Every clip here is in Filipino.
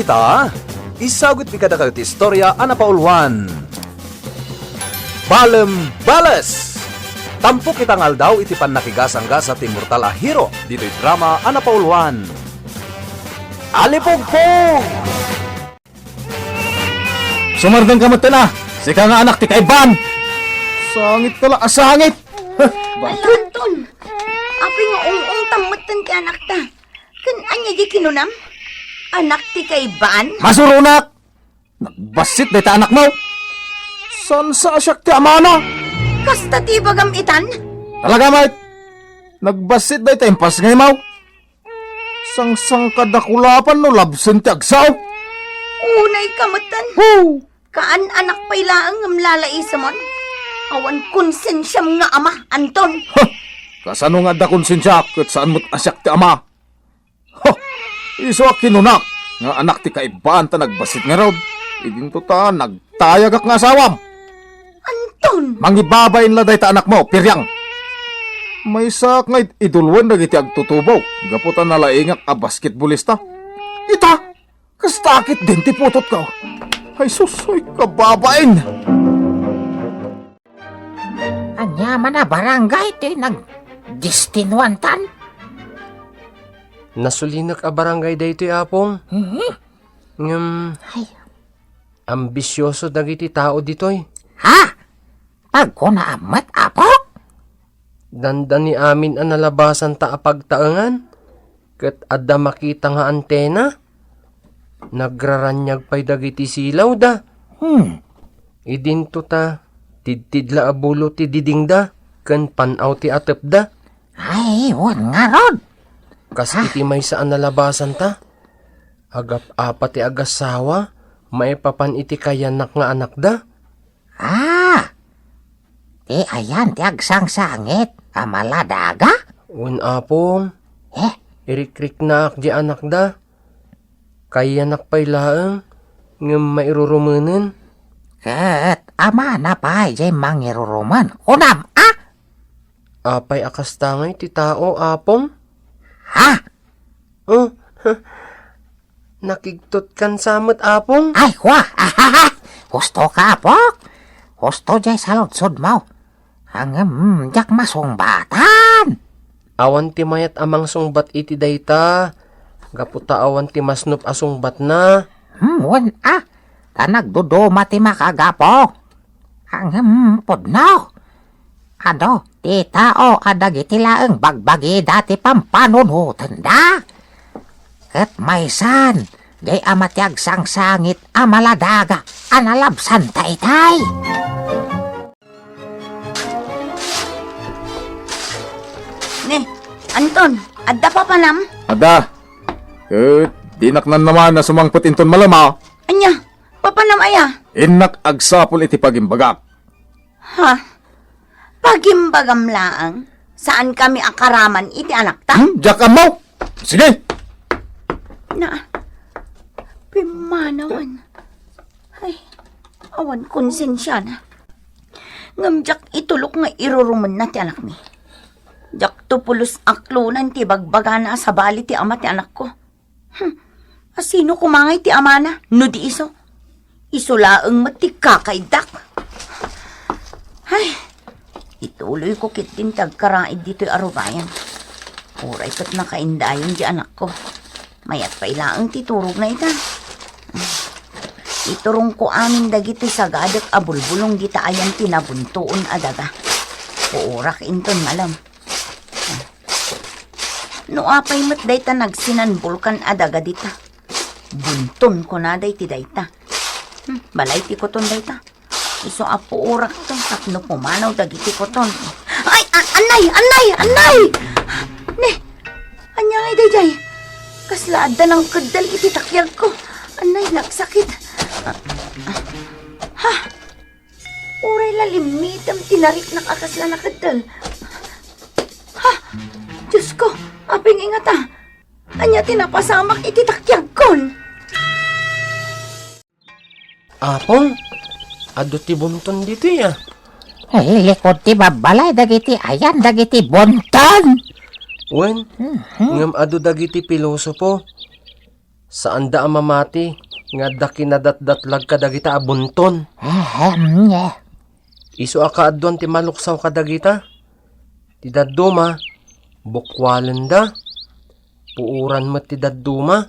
ita, isagot ni kada kayo ti istorya ana paulwan. Balem Balas! Tampo kitang aldaw iti pannakigasang-gasa ti mortal a hero dito'y drama ana paulwan. Alipugpog! Sumardang kamot na! Sika nga anak ti kaiban! Sangit tala, asangit! Alanton, api nga ung tamatan ti anak ta. Kan anya di kinunam? Anak ti kaiban? Masurunak! Nagbasit na ita anak mo! San sa asyak ti amana? Kasta ti bagamitan? Talaga mait! Nagbasit na ita impas ngay mo! Sang kadakulapan no labsen ti agsaw! Unay kamatan. Woo! Kaan anak pa'y laang ng lalaisa mon? Awan konsensyam nga ama, Anton. Ha! Kasano nga da konsensya kat saan mo't asyak ti ama? Ha! Iso a kinunak nga anak ti kaibaan ta nagbasit nga rod. Idinto ta nagtayagak nga asawam. Anton! Mangibabayin la day ta anak mo, piryang. May sak nga idulwan na giti agtutubaw. Gaputan na laingak a basketballista. Ita! Kastakit din ti putot ka. Ay susoy kababain. Anya man na barangay ti nag-distinwantan. Nasulinak a barangay daytoy apong. Ay, Ambisyoso dagiti tao ditoy. ha? Pag ko naamat apok? Dandan ni amin ang nalabasan ta apagtaangan. Kat adda makita nga antena. Nagraranyag pa'y dagiti silaw da. Idinto ta, tidtidla abulo ti didingda. Kan panaw ti atep da. Ay, wan nga rod. Kas iti may saan nalabasan ta. Agap apat ti agasawa. Maipapan iti kayanak nga anak da. Ah, ti ayan ti agsangsangit. Amaladaga? Un apong, irikrik na ak di anak da. Kayanak pa'y laang. Ngam mairurumunin. Ket, ama na pa jay mangiruruman. Unam, ah? Apay akastangay ti tao apong. Ha? Oh, nakigtot kan samot apong. Ay, kwa, ahaha. Gusto ka, apok? Gusto jay saludsod mo. Hangam, jak masungbatan. Awan ti mayat amang sungbat iti dayta. Gaputa awan ti masnup asungbat na. Wan, ah. Nagduduma ti makagapo. Hangam, podno. Ado, ti tao adagiti laeng bagbagi dati pampanunutan da. Ket maysan, day amatyag sangsangit amaladaga analabsan taytay. Ne, Anton, adda pa panam? Ada. Dinak nan naman na sumangpot inton malama. Anya, papanam aya? Inak agsapol iti pagimbagak. Ha? Pagimbagam laang? Saan kami akaraman iti anak ta? Jak mo! Sige! Na, pimanawan. Ay, awan konsensya na. Ngamjak itulok nga iruruman na ti anak mi. Jak tupulos aklunan ti bagbaga na sa bali ti ama ti anak ko. Asino kumangay ti ama na? No di iso. Isulaang mati kakaidak. Ay, ituloy ko kitin tagkaraid dito'y arubayan. Uray pat nakaindayon di anak ko. Mayat pa ilaang titurog na ita. Iturong ko amin dagiti sagadak abulbulong dita ayan tinabuntuon adaga. Uurak inton malam. No apay mat dayta nagsinanbulkan adaga dita. Bunton ko na day ti dayta. Balay ti koton dayta. Iso apo urak to tapno pumanaw dagiti koton. Ay, anay! Ne, anyay dayjay. Kaslaada ng kadal iti takyag ko. Anay, nagsakit. Ha? Uray lalimitam tinarik na kakasla na kadal. Ha? Diyos ko, aping ingata. Anya tinapasamak iti takyag kon. Apong, ado ti bunton dito ya. Likod ti babalay dagiti ayan dagiti bonton. Wen, ngam ado dagiti pilosopo. Saan da mamati? Nga da kinadatdatlag kadagita abunton. Isu akaadwan ti maluksaw kadagita. Ti dadduma, bukwalen da. Puuran mo ti dadduma.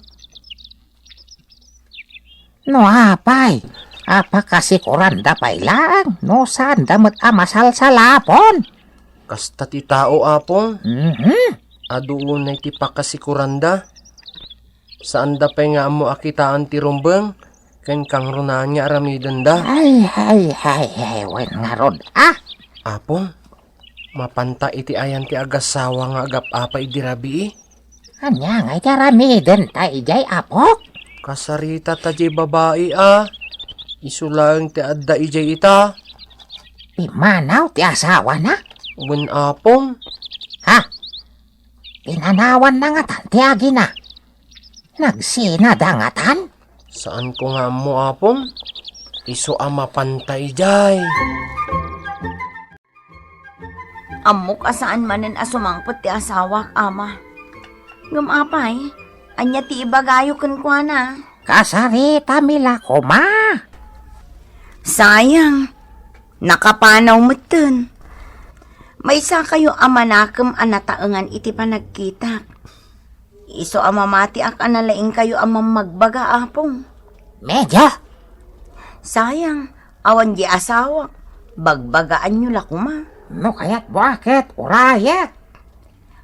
No apay, apa kasi kuranda pay lang, no saan damot amasal sa lapon. Kasta ti tao apong. Mhm. Aduunay ti pakasikuranda. Saan da pa'y nga mo akitaan ti rumbeng? Ken kang runaan nga aramidan da. Ay, wen nga rod. Apong, mapanta iti ayan ti agasawa nga agap-apa idirabi eh. Anya nga itaramiden ta ijay apok. Kasarita ta jay babae ah. Isulang ti adda ijay ita. Pimanaw ti asawa na. Wen apong, Ha? Pinanawan na nga tan ti agi na. Nagsinadangatan? saan ko nga mo apong? Isu ama pantay jay. Amok asaan manen asumangpot ti asawa, ama. Ngumapay, anya ti ibagayo ken kuana. Kasarita mila ko ma. Sayang, nakapanaw meten. May sa kayo amanakam anataengan iti panagkita. Iso amamati ak analaing kayo amang magbaga apong. Medyo. Sayang, awan di asawa. Bagbagaan nyo lakuma. No kaya't bakit urayet.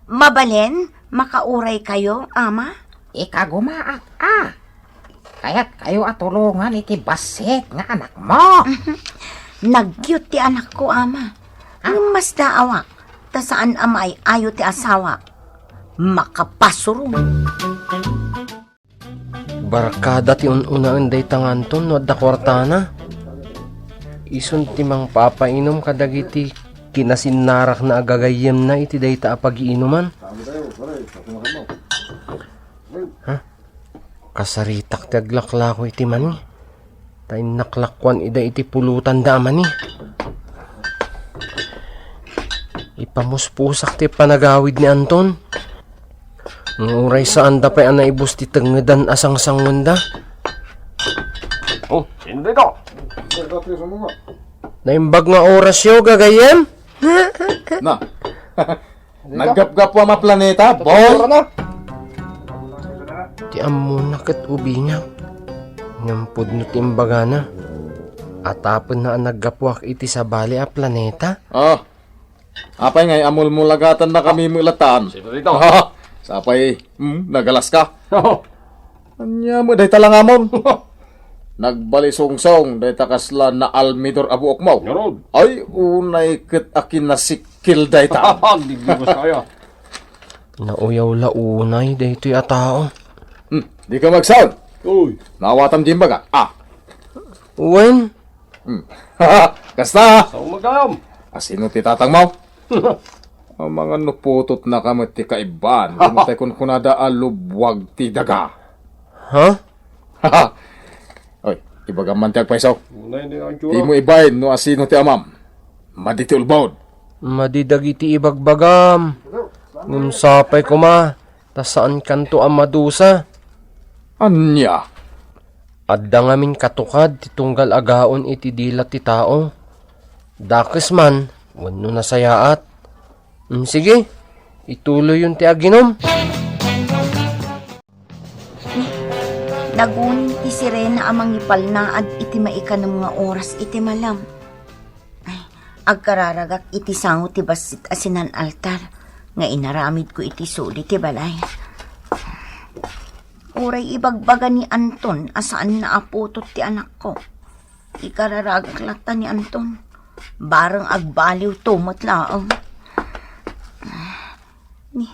Mabalen, makauray kayo, ama? Ikagumaak Kaya't kayo atulungan iti basit nga anak mo. Nagyot ti anak ko, ama. Ang mas daawak, ta saan ama ay ayo ti asawa. Makapasuro. Barkada ti ununaan day tanganton no adda kwartana. Isun ti mang papainom kadagiti kinasinarak na agagayem na iti dayta apagiinuman. Ha? Kasaritak ti aglaklako iti mani. Tay naklakwan ida iti pulutan da mani. Ipamuspusak ti panagawid ni Anton. Nguray saan da pa'y anaibus ti tengedan asang sangwanda. Oh, sino dito? Naimbag nga oras yo gagayem. Na. Naggap-gap wa ma planeta, boy. Ti amo na kat ubinya. Ngampod no timbaga na. Atapon na naggapwak iti sa bali a planeta. Apay ngay amul mulagatan na kami mulatan. Sino dito? Sapay, nagalas ka. Anya mo, day talang amon. Nagbalisong-song, day takasla na almidor abuok mo. Yarod. Ay, unay ket akin na sikil day ta. Di mo saya. Nauyaw launay daytoy a tao. Di ka mag-sound. Uy. Nawatam din baga. Wen? Kasta. Saan magayam? Asino ti tatang mo? Ang mga nuputot na kamot ti kaiban. Lumutay kun kunada alubwag ti daga. Ha? Oy, ibaga man ti agpaisaw. Unay din ang Di tsura. mo ibayin no asino ti amam. Maditi ulbawd. Madidagiti ibagbagam. Ngumsapay ko ma. Ta saan kanto ang madusa? Anya. Adda ngamin katukad ti tunggal agaon iti dilat ti tao. Dakes man, wano nasayaat. Sige, ituloy yung ti aginom. Nagun ti sirena amang ipalnaad iti maika ng mga oras iti malam. Ay, agkararagak iti sango ti basit asinan altar. Nga inaramid ko iti suli ti balay. Uray ibagbaga ni Anton asaan na aputot ti anak ko. Ikararagak lata ni Anton. Barang agbaliw tumot laang. Ni,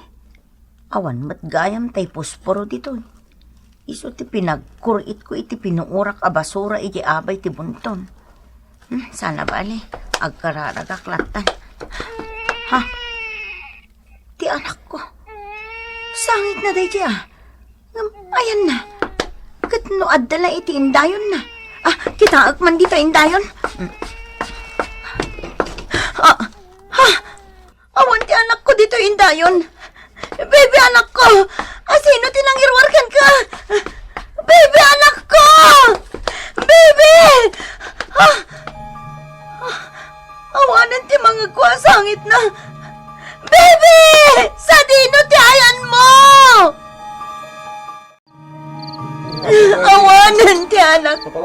awan matgayam tay posporo dito. Iso ti pinagkurit ko iti pinuurak a basura iti abay ti bunton. Sana bali, agkararagak latan. Ha? Ti anak ko. Sangit na day ti ayan na. Kat no adala iti indayon na. Kita man dito indayon. Awan ti anak ko dito indayon. Baby anak ko. Sino tinangirwarkan ka? Baby, anak ko! Baby! Ah! Awanan ti mga kwasangit na. Baby! Sa dino ti ayan mo! Awanan ti anak ko.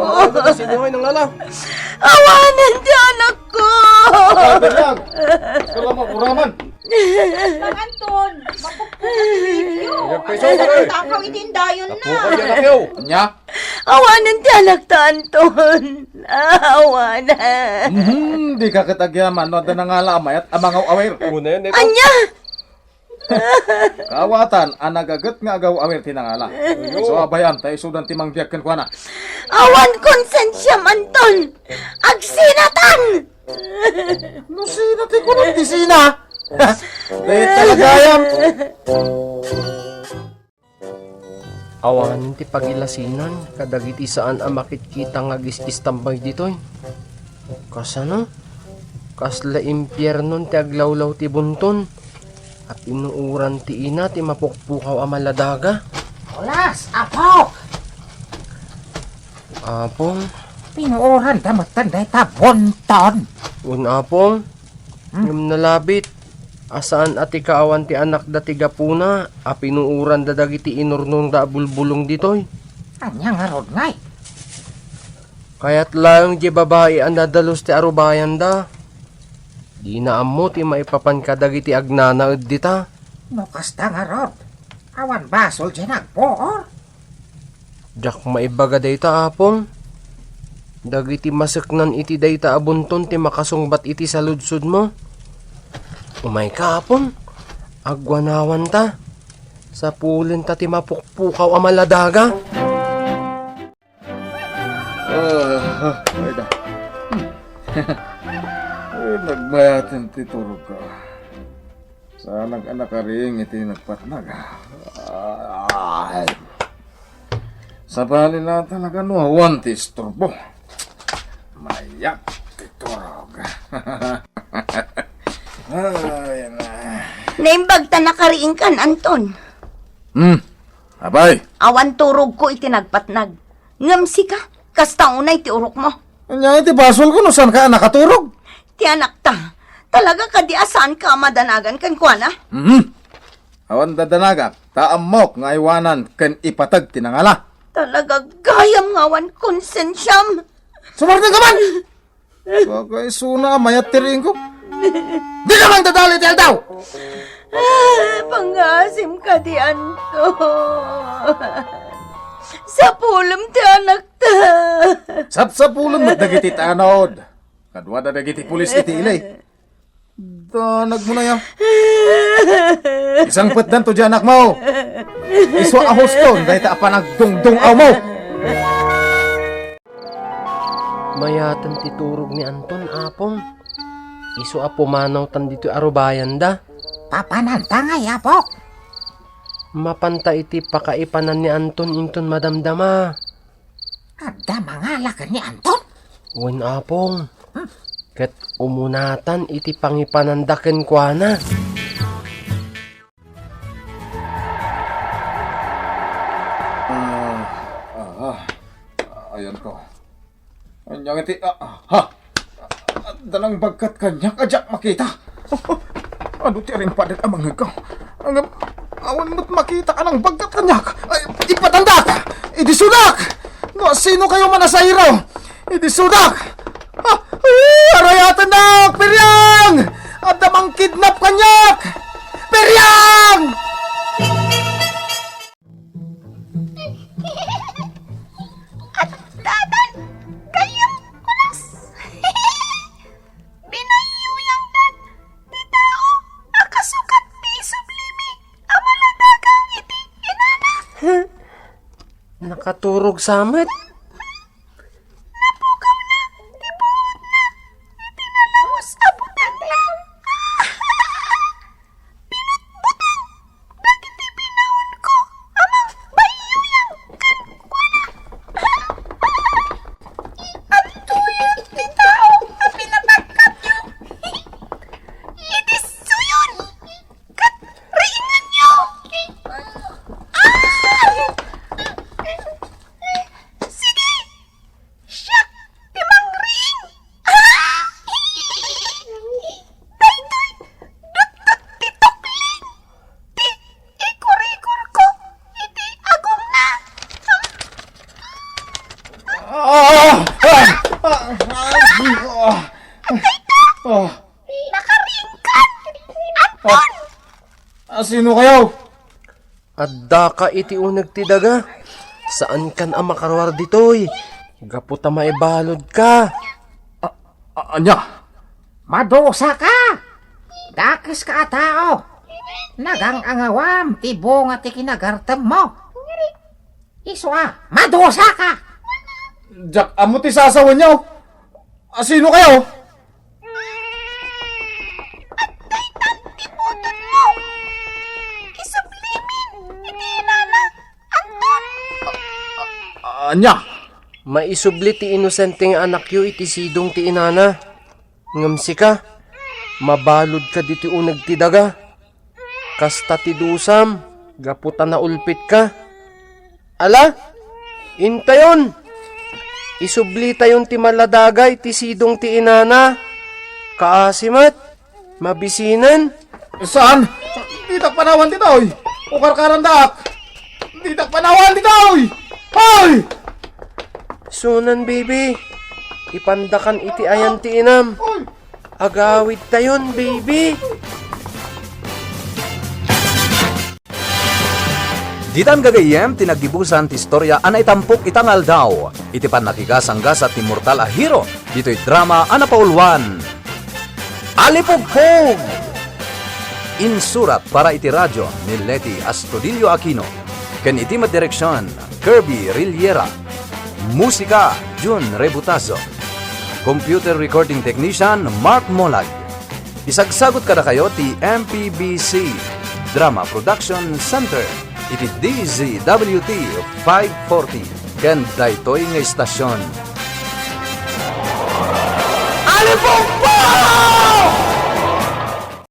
Sino kayo ng lala? Awanan ti anak ko. Piryang! Salamat, uraman! Anton, Peso ka kayo. takaw itindayon Apo ka anak yaw. Anya? Awanan ti anak ta, Anton. Awanan. Di ka kitagyaman, no, na nga lamayat, amang awir. Una yan, ito. Anya! Kawatan, anagagat nga agaw awir tinangala. So abayan, tayo sudan timang biyakin ko na. Awan konsensyam, Anton. Agsinatan! No, sina ti ko na, di sina. Dahil talaga yan. Awanin ti pagilasinan, kadagiti saan ang makikita nga gis-istambay ditoy. Kasano? Kasla impyernon ti aglawlaw ti bunton. At inuuran ti ina ti mapukpukaw ang maladaga. Ulas, apok! Apong, Pinuuran damatan day ta bonton. apong, yung nalabit. Asaan ati kaawan ti anak da ti gapuna, a pinuuran da dagiti inurnong da bulbulong ditoy. Anya nga rod ngay. Kaya't lang di babae ang dadalos ti arubayan da. Di na amo ti maipapan ka dagiti agnanaod dita. No kasta nga rod. Awan basol dyan nagpoor. Jak maibaga dayta apong. Dagiti masaknan iti dayta abunton ti makasungbat iti sa ludsud mo. Umay ka apong. Agwanawan ta. Sa pulin ta ti mapukpukaw ang maladaga. Ay da. Nagbayatin ti turog ka. Sa nag-anak ka rin, iti nagpatnag. Ay. Sa bali na talaga no, awan ti istorbo. Mayak ti turog. Ay na. Naimbag ta nakariing kan, Anton. Abay. Awan turog ko itinagpatnag. Ngamsi ka, kasta unay ti urok mo. Anya iti basol ko no, saan ka nakaturog? Ti anak ta, talaga kadiasaan ka madanagan kan kuana? Awan dadanagak, taamok nga iwanan ken ipatag tinangala. Talaga gayam ngawan konsensyam. Sumartin ka man! Bagay suna, mayat tiring ko. Di ka man dadali ti daw! Pangasim ka di Anton. Sa pulom ti anak ta. Sapsapulon mo dagiti tanod. Kadwa da dagiti pulis iti ilay. Danag mo na yan. Isang patdan to di anak mo. Iswa ahoston, dahil ta pa nagdungdungaw mo. Mayatan ti turog ni Anton apong. Isu a pumanaw tan dito arubayan da. Papananta ngay, apok. Mapanta iti pakaipanan ni Anton inton madamdama. Ada mga lakan ni Anton. Wen apong. Ket umunatan iti pangipanandaken kuana. Ayan ko. Anyang iti, danang bagkat kanya kajak makita. Ano ti rin padat amang ikaw? Awan mo't makita ka ng bagkat kanya. Ipatandak! Idisudak! No, sino kayo manasayro? Idisudak! Arayatan na! Piryang! At damang kidnap kanyak! Piryang! Tatan, kayong kulas. Binayuyang dan, di tao, akasukat ti sublimi, amaladagang iti inana. Nakaturog samet. Napukaw na, tibuot na, itinalawos abutan na. Pinutbutan, dagiti binaon ko, amang bayuyang kan kuana. At tuyot ti tao, at pinapagkat nyo. Itis suyon, kat riingan nyo. Sino kayo? Adda ka iti unag ti daga. Saan kan ang makarwar ditoy? Gaputa maibalod ka. Anya? Madusa ka! Dakis ka tao! Nagang angawam, tibo nga ti kinagartem mo. Iswa, madusa ka! Jak, amo ti sasawan niyo. Sino kayo? Anya? Maisubli ti inosenteng anak yu iti sidong ti inana. Ngamsi ka. Mabalod ka diti unag ti daga. Kasta ti dusam. Gaputa na ulpit ka. Ala? Intayon. Isubli tayon ti maladagay ti sidong ti inana. Kaasimat. Mabisinan. Saan? Ditak panawan ti taoy. Ukarkarandak. Ditak panawan ti taoy. Hoy! Sunan, baby. Ipandakan iti ayan ti inam. Agawid tayon, baby. Ditan gagayem tinagdibusan ti istorya anay tampok itangal daw. Iti pan nakigasangga sa Timurtal a hero. Dito'y drama ana paulwan. Alipugpog! Insurat para iti radyo ni Leti Astudillo Aquino. Ken iti madireksyon Kirby Riliera. Musika Jun Rebutazo. Computer recording technician Mark Molag. Isagsagot kada kayo ti MPBC Drama Production Center. Iti DZWT 540 ken daytoy nga istasyon. Alipugpog!